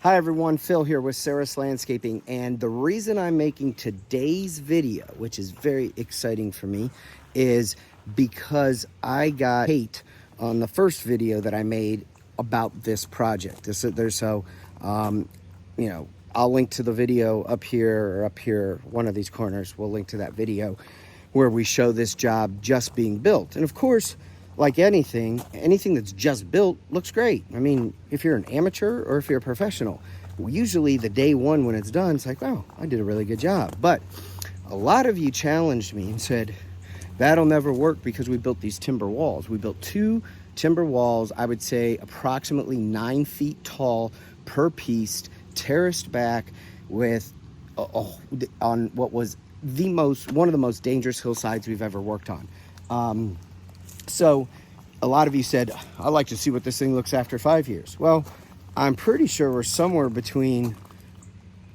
Hi everyone, Phil here with Sarros Landscaping, and the reason I'm making today's video, which is very exciting for me, is because I got hate on the first video that I made about this project. I'll link to the video up here, one of these corners. We'll link to that video where we show this job just being built. And of course, like anything that's just built looks great. I mean, if you're an amateur or if you're a professional, usually the day one when it's done, it's like, wow, I did a really good job. But a lot of you challenged me and said, that'll never work because we built these timber walls. We built 2 timber walls, I would say approximately 9 feet tall per piece, terraced back with on what was one of the most dangerous hillsides we've ever worked on. So a lot of you said, I'd like to see what this thing looks after 5 years. Well, I'm pretty sure we're somewhere between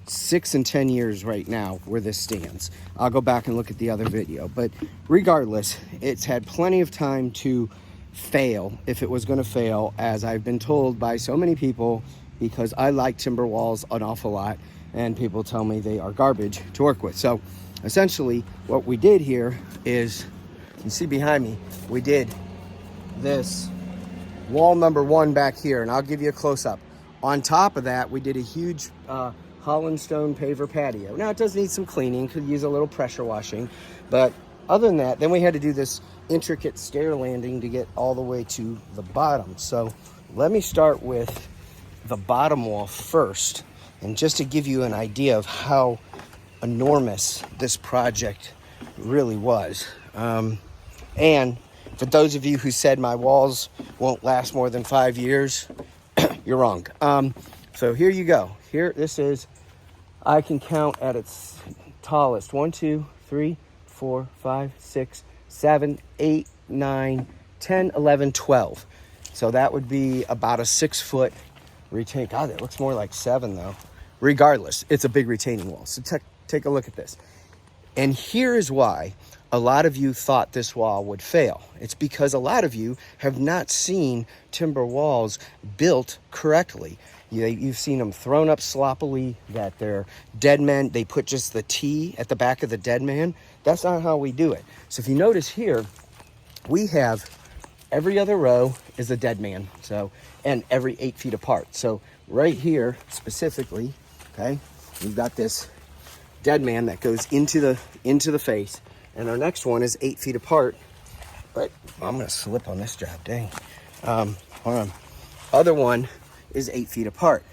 6 and 10 years right now where this stands. I'll go back and look at the other video. But regardless, it's had plenty of time to fail if it was going to fail, as I've been told by so many people, because I like timber walls an awful lot, and people tell me they are garbage to work with. So essentially what we did here is, you see behind me, we did this wall number 1 back here, and I'll give you a close-up. On top of that, we did a huge Holland stone paver patio. Now, it does need some cleaning, could use a little pressure washing, but other than that, then we had to do this intricate stair landing to get all the way to the bottom. So let me start with the bottom wall first, and just to give you an idea of how enormous this project really was. And for those of you who said my walls won't last more than 5 years, you're wrong. So here you go. This is, I can count at its tallest. 1, 2, 3, 4, 5, 6, 7, 8, 9, 10, 11, 12. So that would be about a 6-foot retaining. God, it looks more like 7 though. Regardless, it's a big retaining wall. So take a look at this. And here is why a lot of you thought this wall would fail. It's because a lot of you have not seen timber walls built correctly. You've seen them thrown up sloppily, that they're dead men. They put just the T at the back of the dead man. That's not how we do it. So if you notice here, we have every other row is a dead man. So, and every 8 feet apart. So right here specifically, okay, we've got this dead man that goes into the face, and our next one is 8 feet apart. But I'm gonna slip on this job, dang. Hold on. Other one is 8 feet apart.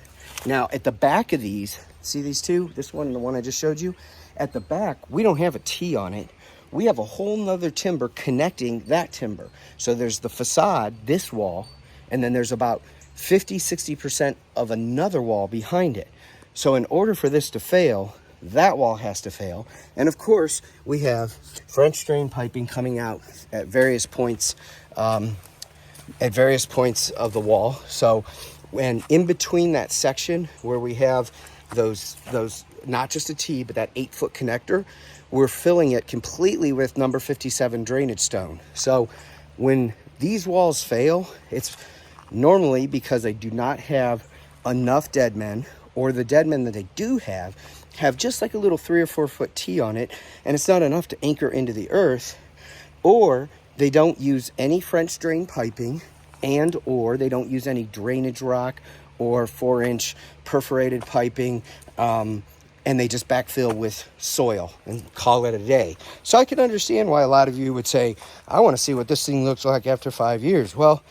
Now at the back of these, see these two, this one and the one I just showed you, at the back we don't have a T on it. We have a whole nother timber connecting that timber. So there's the facade, this wall, and then there's about 50-60% of another wall behind it. So in order for this to fail, that wall has to fail. And of course, we have French drain piping coming out at various points of the wall. So when in between that section where we have those not just a T, but that 8-foot connector, we're filling it completely with number 57 drainage stone. So when these walls fail, it's normally because they do not have enough dead men, or the dead men that they do have just like a little 3 or 4 foot T on it, and it's not enough to anchor into the earth, or they don't use any French drain piping, and or they don't use any drainage rock or 4-inch perforated piping, and they just backfill with soil and call it a day. So I can understand why a lot of you would say, I want to see what this thing looks like after 5 years. Well,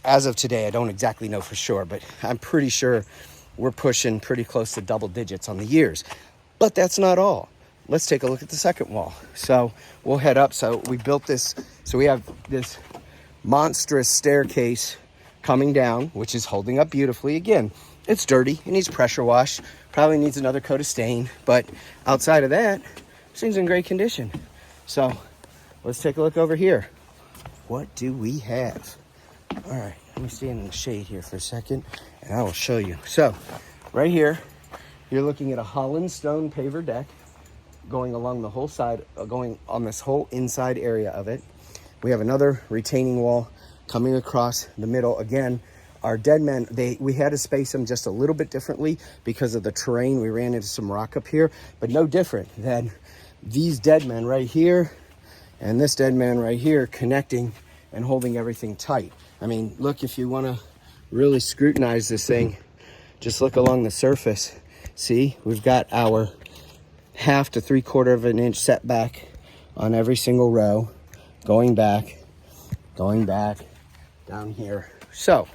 as of today, I don't exactly know for sure, but I'm pretty sure we're pushing pretty close to double digits on the years. But that's not all. Let's take a look at the second wall. So we'll head up. So we built this. So we have this monstrous staircase coming down, which is holding up beautifully. Again, it's dirty. It needs pressure wash. Probably needs another coat of stain. But outside of that, this thing's in great condition. So let's take a look over here. What do we have? All right, let me stand in the shade here for a second, and I will show you. So right here, you're looking at a Holland stone paver deck going along the whole side, going on this whole inside area of it. We have another retaining wall coming across the middle, again, our dead men, we had to space them just a little bit differently because of the terrain. We ran into some rock up here, but no different than these dead men right here and this dead man right here connecting and holding everything tight. I mean, look, if you want to really scrutinize this thing, just look along the surface. See, we've got our 1/2 to 3/4 of an inch setback on every single row, going back down here. So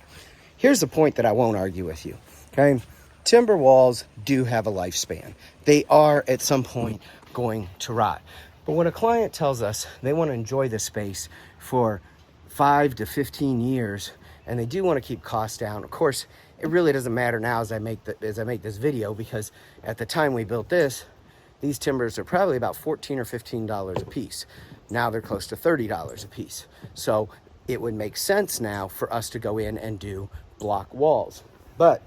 here's the point that I won't argue with you, okay? Timber walls do have a lifespan. They are at some point going to rot. But when a client tells us they want to enjoy the space for 5 to 15 years, and they do want to keep costs down, of course, it really doesn't matter now as I make this video, because at the time we built this, these timbers are probably about $14 or $15 a piece. Now they're close to $30 a piece. So it would make sense now for us to go in and do block walls. But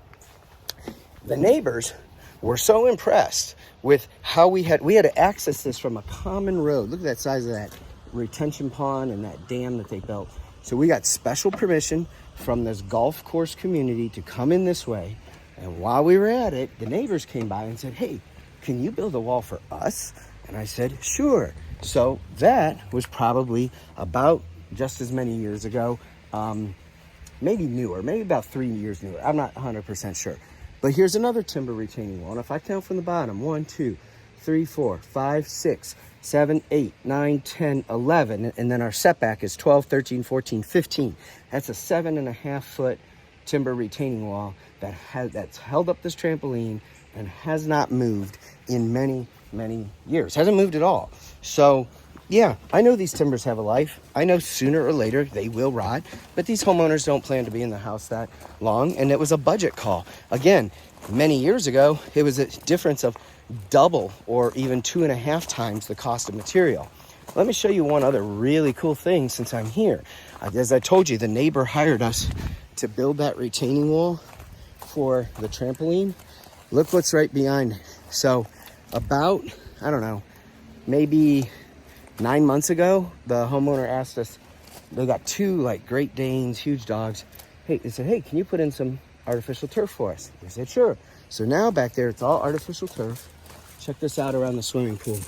the neighbors were so impressed with how we had to access this from a common road. Look at that size of that retention pond and that dam that they built. So we got special permission from this golf course community to come in this way. And while we were at it, the neighbors came by and said, "Hey, can you build a wall for us?" And I said, "Sure." So that was probably about just as many years ago, maybe newer, maybe about 3 years newer. I'm not 100% sure. But here's another timber retaining wall. And if I count from the bottom, 1, 2, 3, 4, 5, 6, 7, 8, 9, 10, 11. And then our setback is 12, 13, 14, 15. That's a 7.5 foot timber retaining wall that's held up this trampoline and has not moved in many, many years. Hasn't moved at all. So yeah, I know these timbers have a life. I know sooner or later they will rot, but these homeowners don't plan to be in the house that long, and it was a budget call. Again, many years ago, it was a difference of double or even 2.5 times the cost of material. Let me show you one other really cool thing since I'm here. As I told you, the neighbor hired us to build that retaining wall for the trampoline. Look what's right behind it. So about, I don't know, maybe 9 months ago, the homeowner asked us, they got 2 like Great Danes, huge dogs. They said, "Hey, can you put in some artificial turf for us?" We said, "Sure." So now back there, it's all artificial turf. Check this out around the swimming pool.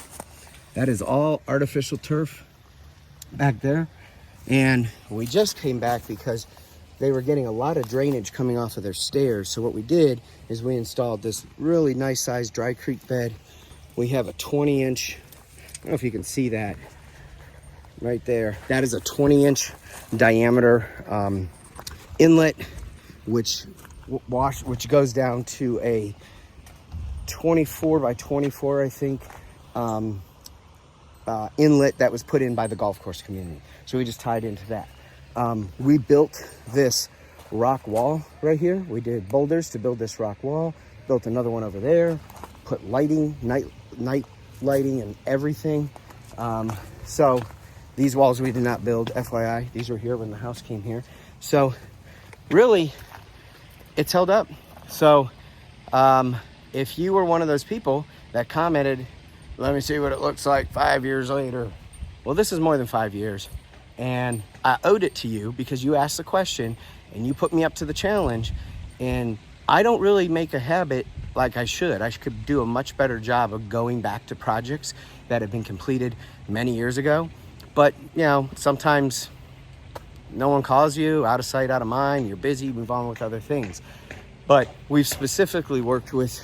That is all artificial turf back there. And we just came back because they were getting a lot of drainage coming off of their stairs. So what we did is we installed this really nice sized dry creek bed. We have a 20-inch, I don't know if you can see that right there. That is a 20-inch diameter inlet, which goes down to a 24 by 24, I think, inlet that was put in by the golf course community. So we just tied into that. We built this rock wall right here. We did boulders to build this rock wall, built another one over there, put lighting, night lighting and everything. So these walls we did not build, FYI. These were here when the house came here. So really, it's held up. So if you were one of those people that commented, "Let me see what it looks like 5 years later." Well, this is more than 5 years. And I owed it to you because you asked the question and you put me up to the challenge. And I don't really make a habit like I should. I could do a much better job of going back to projects that have been completed many years ago. But, you know, sometimes no one calls you, out of sight, out of mind, you're busy, move on with other things. But we've specifically worked with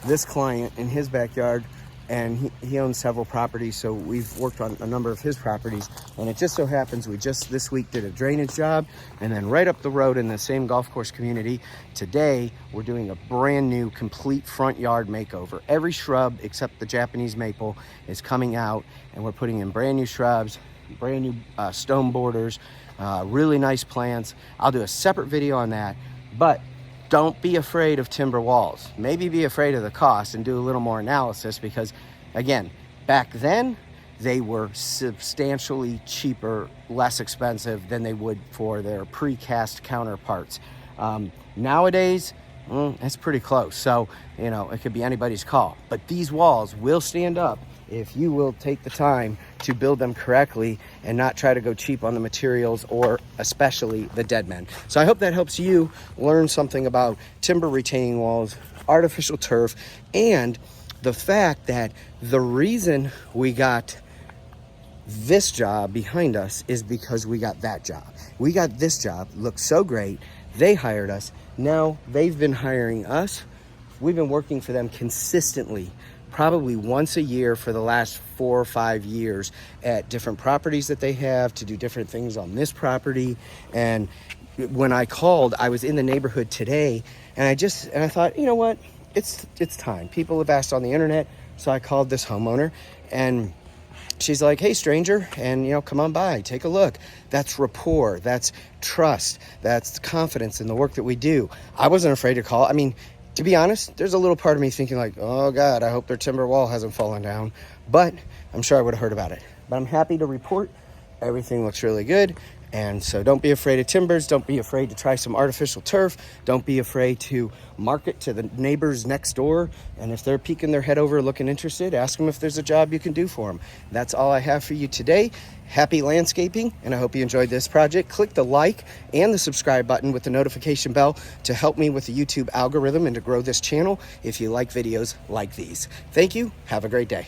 this client in his backyard, and he owns several properties, so we've worked on a number of his properties. And it just so happens we just this week did a drainage job, and then right up the road in the same golf course community, today we're doing a brand new complete front yard makeover. Every shrub except the Japanese maple is coming out, and we're putting in brand new shrubs, brand new stone borders, really nice plants. I'll do a separate video on that, but don't be afraid of timber walls. Maybe be afraid of the cost and do a little more analysis, because again, back then they were substantially cheaper, less expensive than they would for their precast counterparts. Nowadays, That's pretty close. So, you know, it could be anybody's call. But these walls will stand up if you will take the time to build them correctly and not try to go cheap on the materials, or especially the dead men. So I hope that helps you learn something about timber retaining walls, artificial turf, and the fact that the reason we got this job behind us is because we got that job. We got this job, looked so great. They hired us. Now they've been hiring us. We've been working for them consistently, probably once a year for the last 4 or 5 years at different properties that they have to do different things on this property. And when I called, I was in the neighborhood today, and I thought, you know what? It's time. People have asked on the internet. So I called this homeowner, and she's like, hey, stranger, and, you know, come on by, take a look. That's rapport, that's trust, that's confidence in the work that we do. I wasn't afraid to call. I mean, to be honest, there's a little part of me thinking like, oh God, I hope their timber wall hasn't fallen down. But I'm sure I would have heard about it. But I'm happy to report everything looks really good. And so don't be afraid of timbers. Don't be afraid to try some artificial turf. Don't be afraid to market to the neighbors next door. And if they're peeking their head over looking interested, ask them if there's a job you can do for them. That's all I have for you today. Happy landscaping, and I hope you enjoyed this project. Click the like and the subscribe button with the notification bell to help me with the YouTube algorithm and to grow this channel if you like videos like these. Thank you. Have a great day.